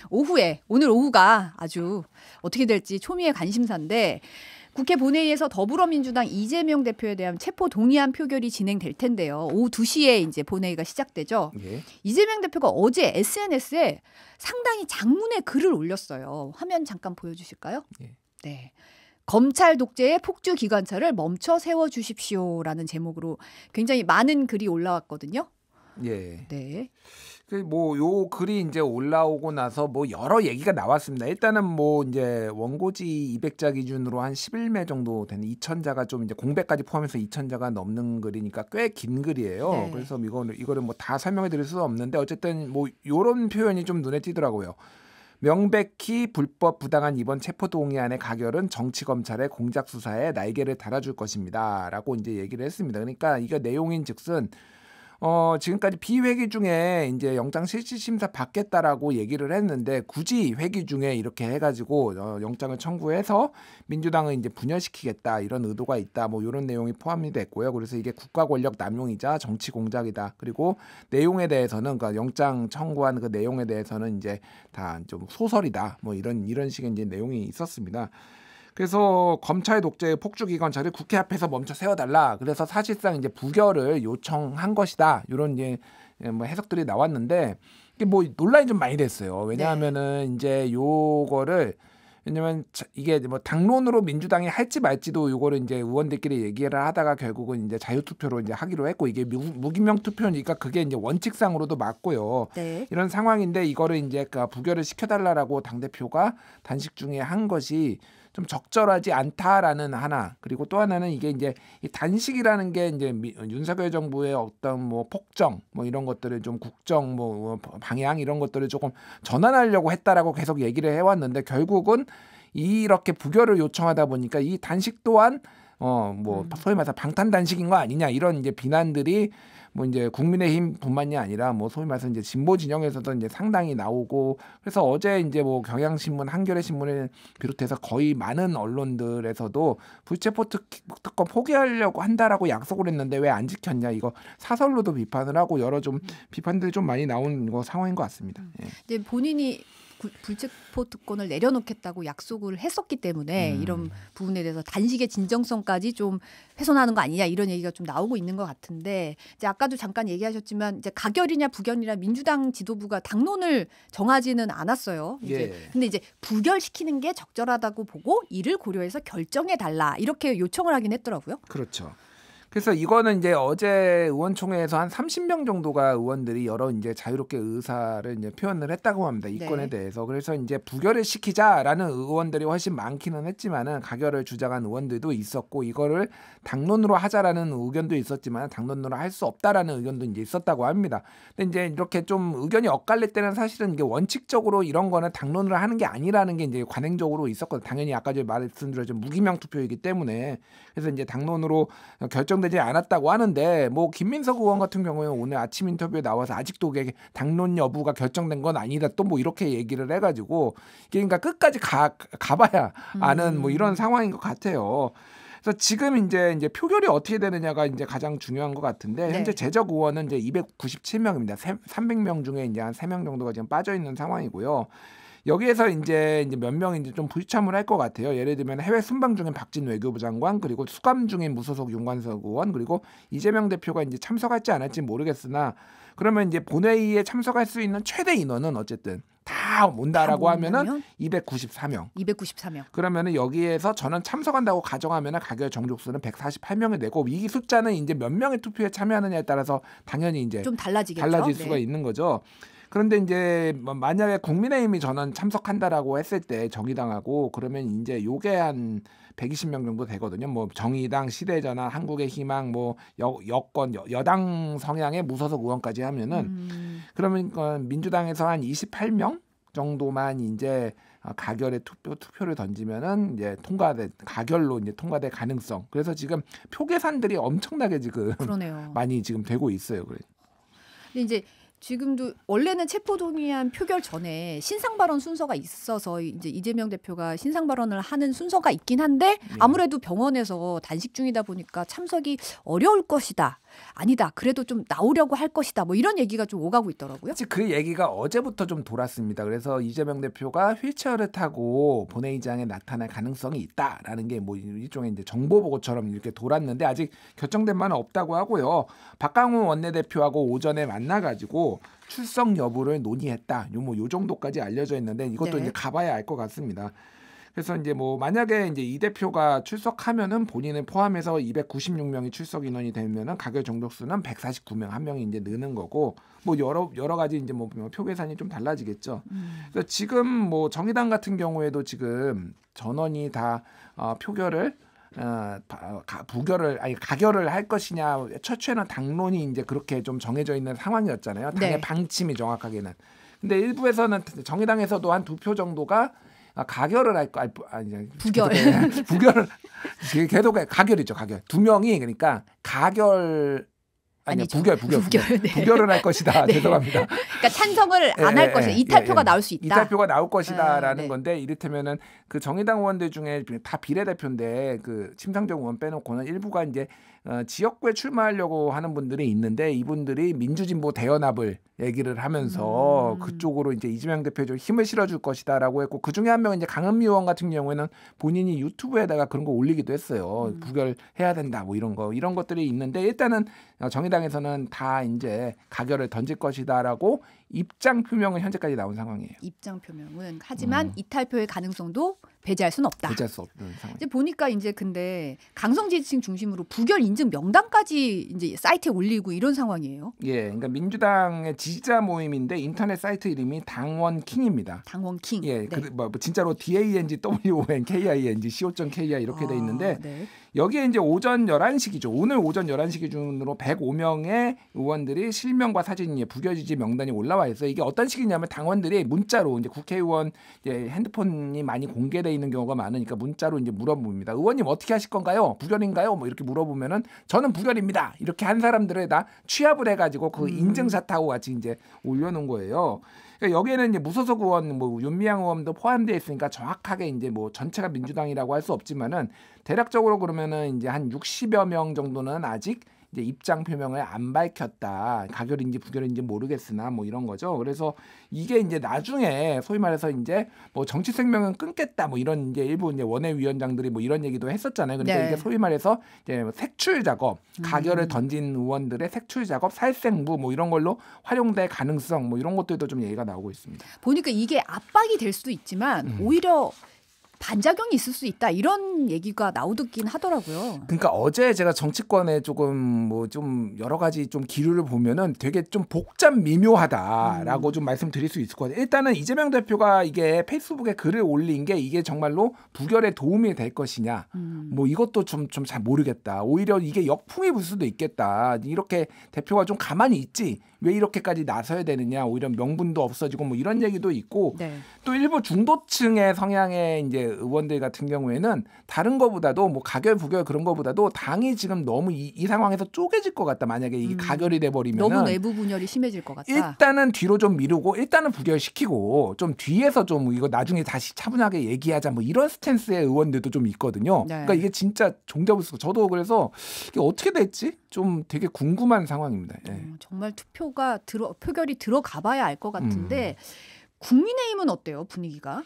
오늘 오후가 아주 어떻게 될지 초미의 관심사인데 국회 본회의에서 더불어민주당 이재명 대표에 대한 체포 동의안 표결이 진행될 텐데요. 오후 2시에 이제 본회의가 시작되죠. 예. 이재명 대표가 어제 SNS에 상당히 장문의 글을 올렸어요. 화면 잠깐 보여주실까요? 예. 네. 검찰 독재의 폭주 기관차를 멈춰 세워주십시오라는 제목으로 굉장히 많은 글이 올라왔거든요. 예. 네. 요 글이 이제 올라오고 나서 뭐 여러 얘기가 나왔습니다. 일단은 뭐 이제 원고지 200자 기준으로 한 11매 정도 되는 2,000자가 좀 이제 공백까지 포함해서 2,000자가 넘는 글이니까 꽤 긴 글이에요. 네. 그래서 이거를 뭐 다 설명해 드릴 수는 없는데 어쨌든 뭐 요런 표현이 좀 눈에 띄더라고요. 명백히 불법 부당한 이번 체포 동의안의 가결은 정치 검찰의 공작 수사에 날개를 달아줄 것입니다라고 이제 얘기를 했습니다. 그러니까 이게 내용인즉슨 지금까지 비회기 중에 이제 영장 실질심사 받겠다라고 얘기를 했는데 굳이 회기 중에 이렇게 해가지고 영장을 청구해서 민주당을 이제 분열시키겠다 이런 의도가 있다 뭐 이런 내용이 포함이 됐고요. 그래서 이게 국가 권력 남용이자 정치 공작이다. 그리고 내용에 대해서는 그러니까 영장 청구한 그 내용에 대해서는 이제 다 좀 소설이다 뭐 이런 식의 이제 내용이 있었습니다. 그래서 검찰 독재의 폭주기관차를 국회 앞에서 멈춰 세워달라. 그래서 사실상 이제 부결을 요청한 것이다. 이런 이제 뭐 해석들이 나왔는데 이게 뭐 논란이 좀 많이 됐어요. 왜냐하면은 이제 요거를 왜냐면 이게 뭐 당론으로 민주당이 할지 말지도 요거를 이제 의원들끼리 얘기를 하다가 결국은 이제 자유투표로 이제 하기로 했고 이게 무기명 투표니까 그게 이제 원칙상으로도 맞고요. 네. 이런 상황인데 이거를 이제 부결을 시켜달라라고 당 대표가 단식 중에 한 것이 좀 적절하지 않다라는 하나 그리고 또 하나는 이게 이제 이 단식이라는 게 이제 윤석열 정부의 어떤 뭐 폭정 뭐 이런 것들을 좀 국정 뭐 방향 이런 것들을 조금 전환하려고 했다라고 계속 얘기를 해왔는데 결국은 이렇게 부결을 요청하다 보니까 이 단식 또한 뭐 소위 말해서 방탄 단식인 거 아니냐 이런 이제 비난들이 뭐 이제 국민의힘뿐만이 아니라 뭐 소위 말해서 이제 진보 진영에서도 이제 상당히 나오고 그래서 어제 이제 뭐 경향신문, 한겨레 신문을 비롯해서 거의 많은 언론들에서도 불체포 특권 포기하려고 한다라고 약속을 했는데 왜 안 지켰냐 이거 사설로도 비판을 하고 여러 좀 비판들이 좀 많이 나온 상황인 것 같습니다. 예. 이제 본인이 불체포 특권을 내려놓겠다고 약속을 했었기 때문에 이런 부분에 대해서 단식의 진정성까지 좀 훼손하는 거 아니냐 이런 얘기가 좀 나오고 있는 것 같은데 이제 아까도 잠깐 얘기하셨지만 이제 가결이냐 부결이냐 민주당 지도부가 당론을 정하지는 않았어요. 이제 근데 이제 부결시키는 게 적절하다고 보고 이를 고려해서 결정해 달라 이렇게 요청을 하긴 했더라고요. 그렇죠. 그래서 이거는 이제 어제 의원총회에서 한 30명 정도가 의원들이 여러 이제 자유롭게 의사를 이제 표현을 했다고 합니다. 이 건에 대해서. 그래서 이제 부결을 시키자라는 의원들이 훨씬 많기는 했지만은 가결을 주장한 의원들도 있었고 이거를 당론으로 하자라는 의견도 있었지만 당론으로 할 수 없다라는 의견도 이제 있었다고 합니다. 근데 이제 이렇게 좀 의견이 엇갈릴 때는 사실은 이게 원칙적으로 이런 거는 당론으로 하는 게 아니라는 게 이제 관행적으로 있었거든요. 당연히 아까 전에 말씀드렸지만 무기명 투표이기 때문에 그래서 이제 당론으로 결정되지 않았다고 하는데 뭐 김민석 의원 같은 경우에는 오늘 아침 인터뷰에 나와서 아직도 당론 여부가 결정된 건 아니다 또 뭐 이렇게 얘기를 해가지고 이게 그러니까 끝까지 가봐야 아는 뭐 이런 상황인 것 같아요. 그래서 지금 이제 표결이 어떻게 되느냐가 이제 가장 중요한 것 같은데 현재 제적 의원은 이제 297명입니다. 300명 중에 이제 한 3명 정도가 지금 빠져 있는 상황이고요. 여기에서 이제 몇 명이 좀 불참을 할 것 같아요. 예를 들면 해외 순방 중인 박진 외교부 장관 그리고 수감 중인 무소속 윤관석 의원 그리고 이재명 대표가 이제 참석할지 안 할지 모르겠으나 그러면 이제 본회의에 참석할 수 있는 최대 인원은 어쨌든 다 온다라고 하면은 294명. 294명. 그러면은 여기에서 저는 참석한다고 가정하면은 가결 정족수는 148명이 되고 이 숫자는 이제 몇 명의 투표에 참여하느냐에 따라서 당연히 이제 좀 달라질 수가 있는 거죠. 그런데 이제 만약에 국민의힘이 저는 참석한다라고 했을 때 정의당하고 그러면 이제 요게 한 120명 정도 되거든요. 뭐 정의당, 시대전환, 한국의 희망, 뭐 여권, 여당 성향의 무소속 의원까지 하면은 그러면 민주당에서 한 28명 정도만 이제 가결의 투표를 던지면은 이제 가결로 이제 통과될 가능성. 그래서 지금 표 계산들이 엄청나게 지금 많이 지금 되고 있어요. 그래. 근데 이제 지금도 원래는 체포동의안 표결 전에 신상 발언 순서가 있어서 이제 이재명 대표가 신상 발언을 하는 순서가 있긴 한데 아무래도 병원에서 단식 중이다 보니까 참석이 어려울 것이다. 아니다. 그래도 좀 나오려고 할 것이다. 뭐 이런 얘기가 좀 오가고 있더라고요. 그 얘기가 어제부터 좀 돌았습니다. 그래서 이재명 대표가 휠체어를 타고 본회의장에 나타날 가능성이 있다라는 게 뭐 일종의 이제 정보 보고처럼 이렇게 돌았는데 아직 결정된 바는 없다고 하고요. 박강훈 원내대표하고 오전에 만나가지고 출석 여부를 논의했다. 요 정도까지 알려져 있는데 이것도 네. 이제 가봐야 알 것 같습니다. 그래서 이제 뭐 만약에 이제 이 대표가 출석하면은 본인을 포함해서 296명이 출석 인원이 되면은 가결 정족수는 149명, 한 명이 이제 느는 거고 뭐 여러 가지 이제 뭐 표 계산이 좀 달라지겠죠. 그래서 지금 뭐 정의당 같은 경우에도 지금 전원이 다 표결을 가결을 할 것이냐 최초에는 당론이 이제 그렇게 좀 정해져 있는 상황이었잖아요. 당의 네. 방침이 정확하게는. 근데 일부에서는 정의당에서도 한 2표 정도가 가결을 할 거 아니 부결. 부결을 계속 가결이죠. 가결. 2명이 그러니까 가결 아니 부결 네. 부결을 할 것이다. 네. 죄송합니다. 그러니까 찬성을 안 할 것이다. 이탈표가 나올 수 있다. 이탈표가 나올 것이다라는 네. 건데 이를테면은 그 정의당 의원들 중에 다 비례대표인데 그 심상정 의원 빼놓고는 일부가 이제 지역구에 출마하려고 하는 분들이 있는데 이분들이 민주진보 대연합을 얘기를 하면서 그쪽으로 이제 이재명 대표에 좀 힘을 실어줄 것이다라고 했고 그 중에 한 명은 이제 강은미 의원 같은 경우에는 본인이 유튜브에다가 그런 거 올리기도 했어요. 부결해야 된다 뭐 이런 것들이 있는데 일단은 정의당에서는 다 이제 가결을 던질 것이다라고 입장 표명은 현재까지 나온 상황이에요. 입장 표명은 하지만 이탈표의 가능성도 배제할 수는 없다. 배제할 수 없는 상황. 이제 보니까 이제 근데 강성 지지층 중심으로 부결 인증 명단까지 이제 사이트에 올리고 이런 상황이에요. 예, 그러니까 민주당의 지지자 모임인데 인터넷 사이트 이름이 당원킹입니다. 당원킹. 예, 네. 뭐 진짜로 DANGWONKING.co.kr 이렇게 돼 있는데 네. 여기에 이제 오전 11시 오늘 오전 11시 기준으로 105명의 의원들이 실명과 사진이 부결 지지 명단이 올라와 있어요. 이게 어떤 식이냐면 당원들이 문자로 이제 국회의원 이제 핸드폰이 많이 공개돼 있는 경우가 많으니까 문자로 이제 물어봅니다. 의원님 어떻게 하실 건가요? 부결인가요? 뭐 이렇게 물어보면은 저는 부결입니다. 이렇게 한 사람들을 다 취합을 해가지고 그 인증샷하고 같이 이제 올려놓은 거예요. 그러니까 여기에는 이제 무소속 의원, 뭐 윤미향 의원도 포함되어 있으니까 정확하게 이제 뭐 전체가 민주당이라고 할 수 없지만은 대략적으로 그러면은 이제 한 60여 명 정도는 아직 이제 입장 표명을 안 밝혔다. 가결인지 부결인지 모르겠으나 뭐 이런 거죠. 그래서 이게 이제 나중에 소위 말해서 이제 뭐 정치 생명은 끊겠다. 뭐 이런 이제 일부 이제 원외위원장들이 뭐 이런 얘기도 했었잖아요. 그러니까 네. 이게 소위 말해서 이제 색출 작업, 가결을 던진 의원들의 색출 작업, 살생부 뭐 이런 걸로 활용될 가능성 뭐 이런 것들도 좀 얘기가 나오고 있습니다. 보니까 이게 압박이 될 수도 있지만 오히려 반작용이 있을 수 있다 이런 얘기가 나오긴 하더라고요. 그러니까 어제 제가 정치권에 조금 뭐 좀 여러 가지 좀 기류를 보면은 되게 좀 복잡 미묘하다라고 좀 말씀드릴 수 있을 것 같아요. 일단은 이재명 대표가 이게 페이스북에 글을 올린 게 이게 정말로 부결에 도움이 될 것이냐, 뭐 이것도 좀 잘 모르겠다. 오히려 이게 역풍이 불 수도 있겠다. 이렇게 대표가 좀 가만히 있지. 왜 이렇게까지 나서야 되느냐. 오히려 명분도 없어지고 뭐 이런 얘기도 있고 네. 또 일부 중도층의 성향의 이제 의원들 같은 경우에는 다른 거보다도 뭐 가결 부결 그런 거보다도 당이 지금 너무 이 상황에서 쪼개질 것 같다. 만약에 이게 가결이 돼 버리면은 너무 내부 분열이 심해질 것 같다. 일단은 뒤로 좀 미루고 일단은 부결시키고 좀 뒤에서 좀 이거 나중에 다시 차분하게 얘기하자 뭐 이런 스탠스의 의원들도 좀 있거든요. 네. 그러니까 이게 진짜 종잡을 수가 저도 그래서 이게 어떻게 될지 좀 되게 궁금한 상황입니다. 예. 정말 표결이 들어가봐야 알 것 같은데 국민의힘은 어때요 분위기가?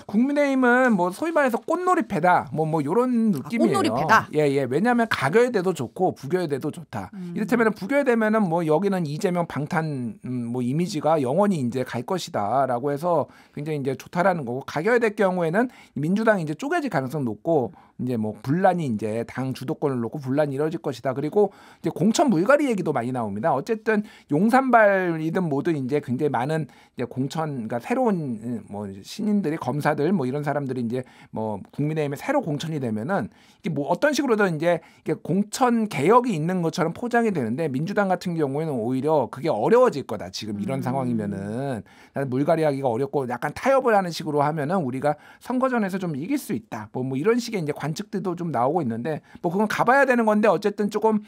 국민의힘은 뭐 소위 말해서 꽃놀이패다 뭐 이런 느낌이에요. 꽃놀이패다. 예. 왜냐하면 가결돼도 좋고 부결돼도 좋다. 이를테면 부결되면은 뭐 여기는 이재명 방탄 뭐 이미지가 영원히 이제 갈 것이다라고 해서 굉장히 이제 좋다라는 거고 가결될 경우에는 민주당이 이제 쪼개질 가능성 높고 이제 뭐 분란이 이제 당 주도권을 놓고 분란이 이뤄질 것이다. 그리고 이제 공천 물갈이 얘기도 많이 나옵니다. 어쨌든 용산발이든 뭐든 이제 굉장히 많은 이제 공천 그러니까 새로운 뭐 신인들이 검사들 뭐 이런 사람들이 이제 뭐 국민의힘에 새로 공천이 되면은 이게 뭐 어떤 식으로든 이제 이게 공천 개혁이 있는 것처럼 포장이 되는데 민주당 같은 경우에는 오히려 그게 어려워질 거다. 지금 이런 상황이면은 물갈이하기가 어렵고 약간 타협을 하는 식으로 하면은 우리가 선거전에서 좀 이길 수 있다. 뭐 이런 식의 이제 관측들도 좀 나오고 있는데 뭐 그건 가봐야 되는 건데 어쨌든 조금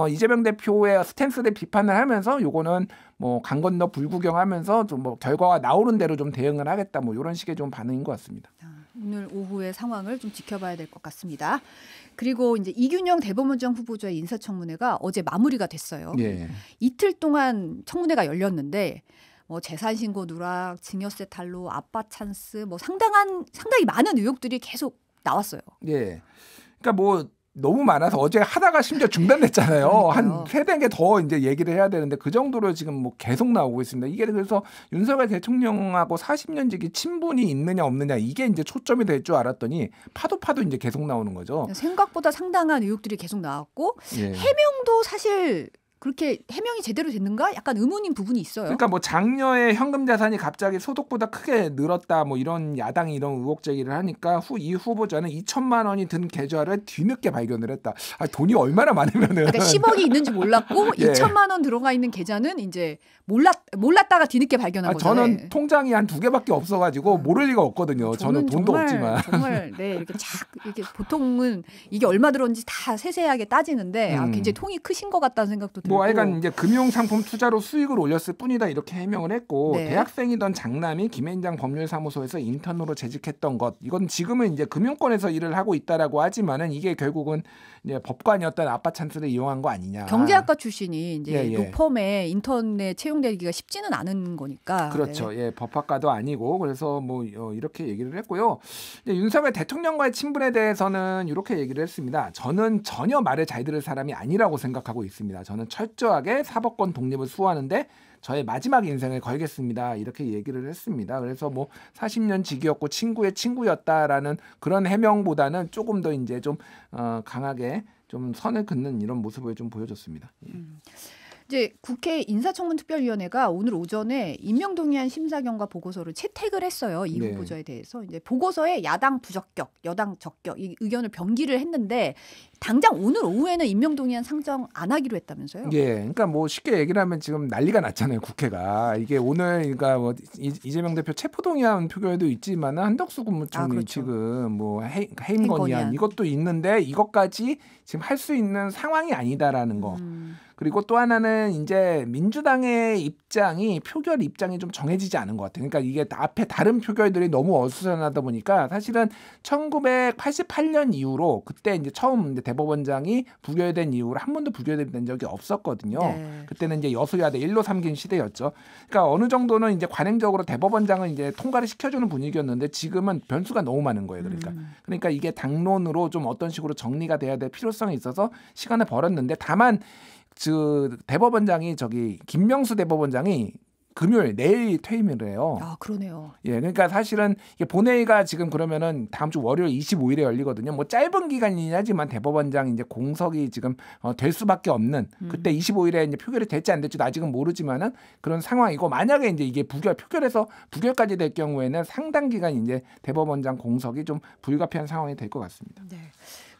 이재명 대표의 스탠스를 비판을 하면서 요거는 뭐 강 건너 불구경하면서 좀 뭐 결과가 나오는 대로 좀 대응을 하겠다 뭐 이런 식의 좀 반응인 것 같습니다. 오늘 오후의 상황을 좀 지켜봐야 될 것 같습니다. 그리고 이제 이균영 대법원장 후보자의 인사청문회가 어제 마무리가 됐어요. 예. 이틀 동안 청문회가 열렸는데 뭐 재산신고 누락, 증여세 탈루, 아빠 찬스 뭐 상당히 많은 의혹들이 계속 나왔어요. 예. 그러니까 뭐 너무 많아서 어제 하다가 심지어 중단됐잖아요. 한 세네 개 더 이제 얘기를 해야 되는데 그 정도로 지금 뭐 계속 나오고 있습니다. 이게 그래서 윤석열 대통령하고 40년 지기 친분이 있느냐 없느냐 이게 이제 초점이 될 줄 알았더니 파도 이제 계속 나오는 거죠. 생각보다 상당한 의혹들이 계속 나왔고 예. 해명도 사실 그렇게 해명이 제대로 됐는가? 약간 의문인 부분이 있어요. 그러니까 뭐 장녀의 현금 자산이 갑자기 소득보다 크게 늘었다 뭐 이런 야당이 이런 의혹 제기를 하니까 이 후보자는 2천만 원이 든 계좌를 뒤늦게 발견을 했다. 돈이 얼마나 많으면은 그러니까 10억이 있는지 몰랐고 예. 2천만 원 들어가 있는 계좌는 이제 몰랐다가 뒤늦게 발견한 거잖아요. 저는 통장이 한 2개밖에 없어가지고 모를 리가 없거든요. 저는 돈도 없지만 정말 네 이렇게 보통은 이게 얼마 들었는지 다 세세하게 따지는데 굉장히 통이 크신 것 같다는 생각도 들고. 뭐 하여간 이제 금융상품 투자로 수익을 올렸을 뿐이다 이렇게 해명을 했고 네. 대학생이던 장남이 김앤장 법률사무소에서 인턴으로 재직했던 것 이건 지금은 이제 금융권에서 일을 하고 있다라고 하지만은 이게 결국은 이제 법관이었던 아빠 찬스를 이용한 거 아니냐. 경제학과 출신이 이제 예. 로펌에 인턴에 채용되기가 쉽지는 않은 거니까. 그렇죠. 네. 예, 법학과도 아니고 그래서 뭐 이렇게 얘기를 했고요. 이제 윤석열 대통령과의 친분에 대해서는 이렇게 얘기를 했습니다. 저는 전혀 말을 잘 들을 사람이 아니라고 생각하고 있습니다. 저는 철저하게 사법권 독립을 수호하는데 저의 마지막 인생을 걸겠습니다. 이렇게 얘기를 했습니다. 그래서 뭐 40년 직이었고 친구의 친구였다라는 그런 해명보다는 조금 더 이제 좀 강하게 좀 선을 긋는 이런 모습을 좀 보여줬습니다. 예. 이제 국회 인사청문특별위원회가 오늘 오전에 임명동의안 심사경과 보고서를 채택을 했어요. 이 네. 후보자에 대해서 이제 보고서에 야당 부적격, 여당 적격 이 의견을 병기를 했는데 당장 오늘 오후에는 임명동의안 상정 안 하기로 했다면서요? 예, 그러니까 뭐 쉽게 얘기를 하면 지금 난리가 났잖아요. 국회가 이게 오늘 그러니까 뭐 이재명 대표 체포동의안 표결도 있지만 한덕수 국무총리 그렇죠. 지금 뭐 해임 건의안 이것도 있는데 이것까지 지금 할 수 있는 상황이 아니다라는 거. 그리고 또 하나는 이제 민주당의 입장이 표결 입장이 좀 정해지지 않은 것 같아요. 그러니까 이게 앞에 다른 표결들이 너무 어수선하다 보니까 사실은 1988년 이후로 그때 이제 처음 이제 대법원장이 부결된 이후로 한 번도 부결된 적이 없었거든요. 네. 그때는 이제 여수야대 1로 삼긴 시대였죠. 그러니까 어느 정도는 이제 관행적으로 대법원장은 이제 통과를 시켜주는 분위기였는데 지금은 변수가 너무 많은 거예요. 그러니까 이게 당론으로 좀 어떤 식으로 정리가 돼야 될 필요성이 있어서 시간을 벌었는데 다만 대법원장이 김명수 대법원장이 금요일 내일 퇴임을 해요. 아 그러네요. 예, 그러니까 사실은 이게 본회의가 지금 그러면은 다음 주 월요일 25일에 열리거든요. 뭐 짧은 기간이긴 하지만 대법원장 이제 공석이 지금 될 수밖에 없는 그때 25일에 이제 표결이 될지 안 될지도 아직은 모르지만은 그런 상황이고 만약에 이제 이게 표결에서 부결까지 될 경우에는 상당 기간 이제 대법원장 공석이 좀 불가피한 상황이 될 것 같습니다. 네.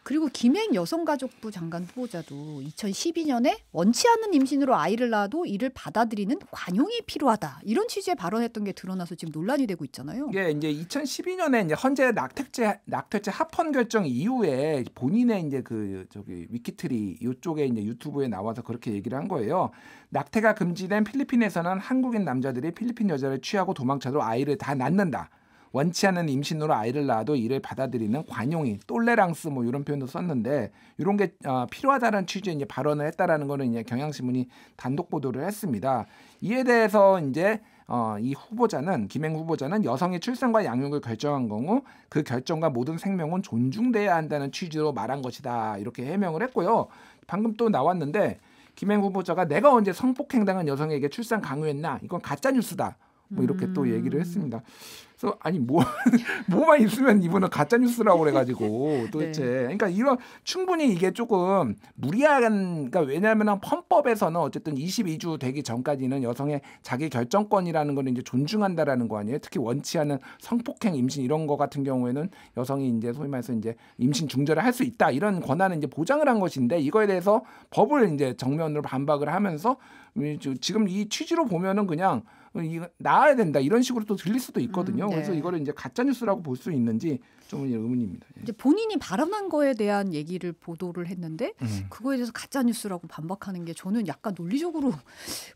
그리고 김행 여성가족부 장관 후보자도 2012년에 원치 않는 임신으로 아이를 낳아도 이를 받아들이는 관용이 필요하다. 이런 취지의 발언했던 게 드러나서 지금 논란이 되고 있잖아요. 이게 이제 2012년에 이제 헌재 낙태죄 합헌 결정 이후에 본인의 이제 위키트리 이쪽에 이제 유튜브에 나와서 그렇게 얘기를 한 거예요. 낙태가 금지된 필리핀에서는 한국인 남자들이 필리핀 여자를 취하고 도망쳐도 아이를 다 낳는다. 원치 않는 임신으로 아이를 낳아도 이를 받아들이는 관용이 똘레랑스 뭐 이런 표현도 썼는데 이런 게 필요하다는 취지의 이제 발언을 했다라는 거는 이제 경향신문이 단독 보도를 했습니다. 이에 대해서 이제 이 김행 후보자는 여성의 출산과 양육을 결정한 경우 그 결정과 모든 생명은 존중돼야 한다는 취지로 말한 것이다 이렇게 해명을 했고요. 방금 또 나왔는데 김행 후보자가 내가 언제 성폭행당한 여성에게 출산 강요했나 이건 가짜 뉴스다. 뭐 이렇게 또 얘기를 했습니다. 그래서 아니 뭐만 있으면 이분은 가짜 뉴스라고 그래가지고 도대체 네. 그러니까 이런 충분히 이게 조금 무리한 그러니까 왜냐하면 헌법에서는 어쨌든 22주 되기 전까지는 여성의 자기 결정권이라는 거는 이제 존중한다라는 거 아니에요. 특히 원치 않은 성폭행, 임신 이런 거 같은 경우에는 여성이 이제 소위 말해서 이제 임신 중절을 할 수 있다 이런 권한을 이제 보장을 한 것인데 이거에 대해서 법을 이제 정면으로 반박을 하면서 지금 이 취지로 보면은 그냥 이거 나와야 된다 이런 식으로 또 들릴 수도 있거든요. 네. 그래서 이거를 이제 가짜 뉴스라고 볼 수 있는지 좀 의문입니다. 이제 본인이 발언한 거에 대한 얘기를 보도를 했는데 그거에 대해서 가짜 뉴스라고 반박하는 게 저는 약간 논리적으로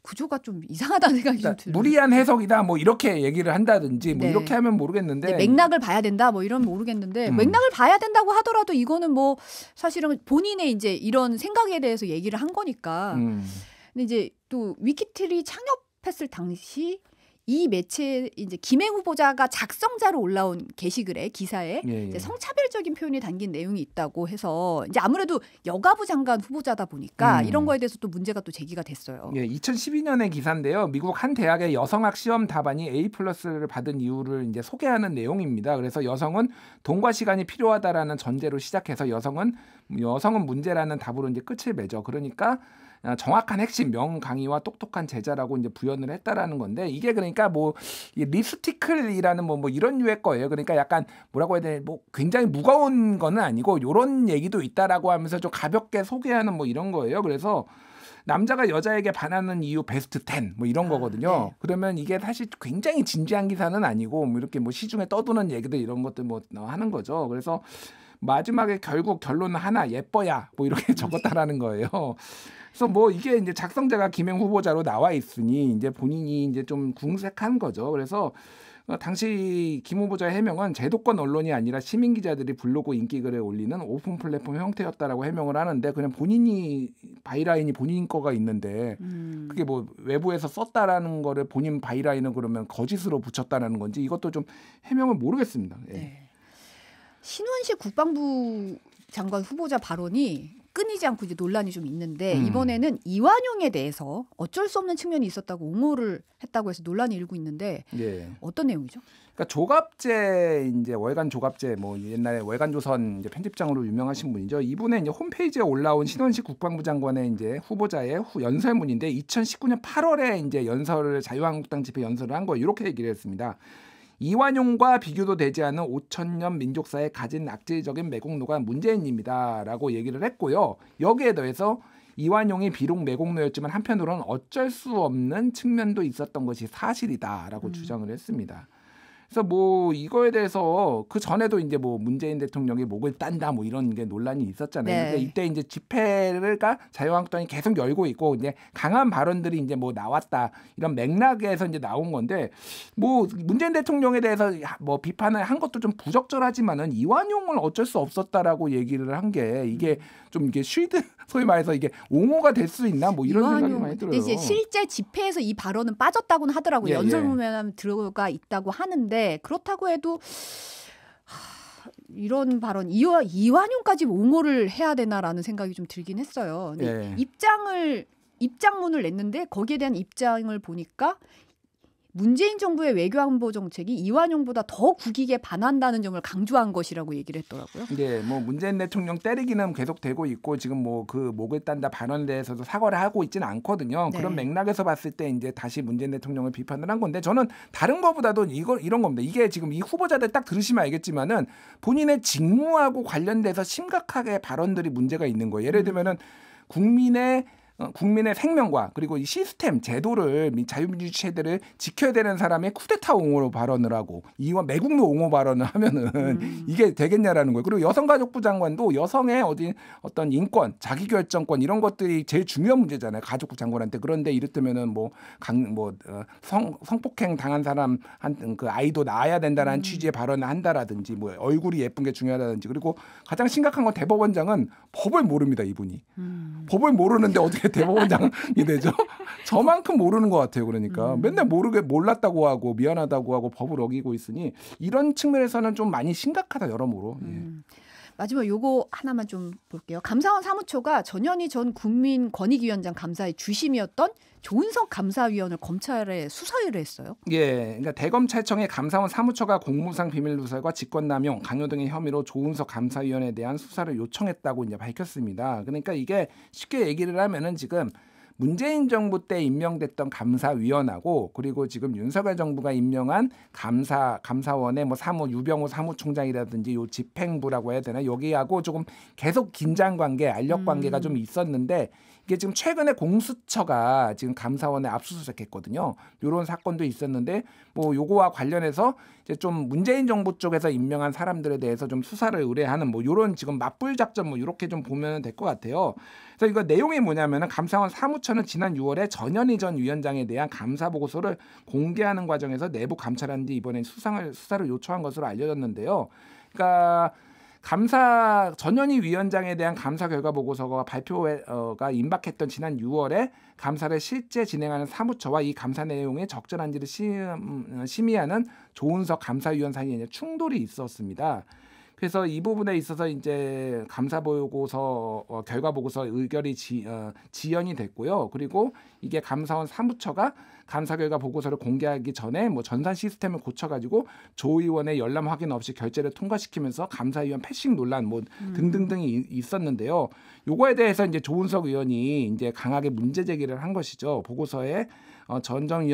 구조가 좀 이상하다는 생각이 좀 들어요. 무리한 해석이다 뭐 이렇게 얘기를 한다든지 뭐 이렇게 하면 모르겠는데 맥락을 봐야 된다 뭐 이런 모르겠는데 맥락을 봐야 된다고 하더라도 이거는 뭐 사실은 본인의 이제 이런 생각에 대해서 얘기를 한 거니까. 근데 이제 또 위키트리 창업했을 당시 이 매체 이제 김해 후보자가 작성자로 올라온 게시글에 기사에 이제 성차별적인 표현이 담긴 내용이 있다고 해서 이제 아무래도 여가부 장관 후보자다 보니까 이런 거에 대해서 또 문제가 또 제기가 됐어요. 2012년의 기사인데요. 미국 한 대학의 여성학 시험 답안이 A+를 받은 이유를 이제 소개하는 내용입니다. 그래서 여성은 돈과 시간이 필요하다라는 전제로 시작해서 여성은 문제라는 답으로 이제 끝을 맺어. 그러니까 정확한 핵심 명강의와 똑똑한 제자라고 이제 부연을 했다라는 건데 이게 그러니까 뭐 립스티클이라는 뭐 이런 류의 거예요. 그러니까 약간 뭐라고 해야 되나 뭐 굉장히 무거운 거는 아니고 이런 얘기도 있다라고 하면서 좀 가볍게 소개하는 뭐 이런 거예요. 그래서 남자가 여자에게 반하는 이유 베스트 10 뭐 이런 거거든요. 네. 그러면 이게 사실 굉장히 진지한 기사는 아니고 뭐 이렇게 뭐 시중에 떠도는 얘기들 이런 것들 뭐 하는 거죠. 그래서 마지막에 결국 결론은 하나 예뻐야 뭐 이렇게 적었다라는 거예요. 그래서 뭐 이게 이제 작성자가 김행 후보자로 나와 있으니 이제 본인이 이제 좀 궁색한 거죠. 그래서 당시 김 후보자의 해명은 제도권 언론이 아니라 시민 기자들이 블로그 인기글에 올리는 오픈 플랫폼 형태였다라고 해명을 하는데 그냥 본인이 바이라인이 본인 거가 있는데 그게 뭐 외부에서 썼다라는 거를 본인 바이라인은 그러면 거짓으로 붙였다라는 건지 이것도 좀 해명을 모르겠습니다. 예. 네. 신원식 국방부 장관 후보자 발언이 끊이지 않고 이제 논란이 좀 있는데 이번에는 이완용에 대해서 어쩔 수 없는 측면이 있었다고 옹호를 했다고 해서 논란이 일고 있는데 어떤 내용이죠? 그러니까 조갑재 이제 월간 조갑재 뭐 옛날에 월간조선 이제 편집장으로 유명하신 분이죠. 이분의 이제 홈페이지에 올라온 신원식 국방부 장관의 이제 후보자의 연설문인데 2019년 8월에 이제 연설을 자유한국당 집회 연설을 한 거 이렇게 얘기를 했습니다. 이완용과 비교도 되지 않은 5,000년 민족사에 가진 악질적인 매국노가 문재인입니다라고 얘기를 했고요. 여기에 더해서 이완용이 비록 매국노였지만 한편으로는 어쩔 수 없는 측면도 있었던 것이 사실이다라고 주장을 했습니다. 그래서 뭐 이거에 대해서 그 전에도 이제 뭐 문재인 대통령이 목을 딴다 뭐 이런 게 논란이 있었잖아요. 근데 이때 이제 집회가 자유한국당이 계속 열고 있고 이제 강한 발언들이 이제 뭐 나왔다 이런 맥락에서 이제 나온 건데 뭐 문재인 대통령에 대해서 뭐 비판을 한 것도 좀 부적절하지만은 이완용을 어쩔 수 없었다라고 얘기를 한 게 이게 좀 이게 쉴드 소위 말해서 이게 옹호가 될 수 있나 뭐 이런 생각이 많이 들어요. 이제 실제 집회에서 이 발언은 빠졌다고는 하더라고요. 연설문에 들어가 있다고 하는데 그렇다고 해도 이런 발언 이완용까지 옹호를 해야 되나라는 생각이 좀 들긴 했어요. 입장문을 냈는데 거기에 대한 입장을 보니까 문재인 정부의 외교안보 정책이 이완용보다 더 국익에 반한다는 점을 강조한 것이라고 얘기를 했더라고요. 네, 뭐 문재인 대통령 때리기는 계속 되고 있고 지금 뭐 그 목을 딴다 발언에 대해서도 사과를 하고 있지는 않거든요. 그런 맥락에서 봤을 때 이제 다시 문재인 대통령을 비판을 한 건데 저는 다른 것보다도 이런 겁니다. 이게 지금 이 후보자들 딱 들으시면 알겠지만은 본인의 직무하고 관련돼서 심각하게 발언들이 문제가 있는 거예요. 예를 들면은 국민의 생명과 그리고 이 시스템 제도를 자유민주주의 체제를 지켜야 되는 사람의 쿠데타 옹호 발언을 하고 이와 매국노 옹호 발언을 하면은 이게 되겠냐라는 거예요. 그리고 여성가족부 장관도 여성의 어떤 인권, 자기결정권 이런 것들이 제일 중요한 문제잖아요. 가족부 장관한테. 그런데 이를테면은 성폭행 당한 사람 그 아이도 낳아야 된다라는 취지의 발언을 한다라든지 뭐 얼굴이 예쁜 게 중요하다든지 그리고 가장 심각한 건 대법원장은 법을 모릅니다. 이분이 법을 모르는데 어떻게 대법원장이 되죠? 저만큼 모르는 것 같아요. 그러니까 맨날 몰랐다고 하고 미안하다고 하고 법을 어기고 있으니 이런 측면에서는 좀 많이 심각하다 여러모로. 마지막 요거 하나만 좀 볼게요. 감사원 사무처가 전현희 전 국민권익위원장 감사의 주심이었던 조은석 감사위원을 검찰에 수사 의뢰했어요. 그러니까 대검찰청의 감사원 사무처가 공무상 비밀누설과 직권남용, 강요 등의 혐의로 조은석 감사위원에 대한 수사를 요청했다고 이제 밝혔습니다. 그러니까 이게 쉽게 얘기를 하면은 지금 문재인 정부 때 임명됐던 감사위원하고 그리고 지금 윤석열 정부가 임명한 감사원의 뭐 유병호 사무총장이라든지 요 집행부라고 해야 되나 여기하고 조금 계속 긴장 관계, 알력 관계가 좀 있었는데 이게 지금 최근에 공수처가 지금 감사원에 압수수색했거든요. 이런 사건도 있었는데 뭐 요거와 관련해서 이제 좀 문재인 정부 쪽에서 임명한 사람들에 대해서 좀 수사를 의뢰하는 뭐 이런 지금 맞불 작전 뭐 이렇게 좀 보면 될 것 같아요. 그래서 이거 내용이 뭐냐면은 감사원 사무처는 지난 6월에 전현희 전 위원장에 대한 감사 보고서를 공개하는 과정에서 내부 감찰하는데 이번에 수사를 요청한 것으로 알려졌는데요. 그러니까 전현희 위원장에 대한 감사 결과 보고서가 발표가 임박했던 지난 6월에 감사를 실제 진행하는 사무처와 이 감사 내용의 적절한지를 심의하는 조은석 감사위원 사이에 충돌이 있었습니다. 그래서 이 부분에 있어서 이제 감사 보고서 결과 보고서 의결이 지연이 됐고요. 그리고 이게 감사원 사무처가 감사 결과 보고서를 공개하기 전에 뭐 전산 시스템을 고쳐가지고 조 의원의 열람 확인 없이 결재를 통과시키면서 감사위원 패싱 논란 뭐 등등등이 있었는데요. 요거에 대해서 이제 조은석 의원이 이제 강하게 문제 제기를 한 것이죠. 보고서에 전 정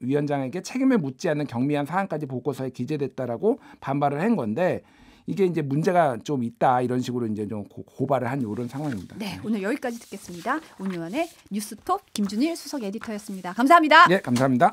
위원장에게 책임을 묻지 않는 경미한 사안까지 보고서에 기재됐다라고 반발을 한 건데. 이게 이제 문제가 좀 있다 이런 식으로 이제 좀 고발을 한 이런 상황입니다. 네, 오늘 여기까지 듣겠습니다. 온유환의 뉴스톱 김준일 수석 에디터였습니다. 감사합니다. 네, 감사합니다.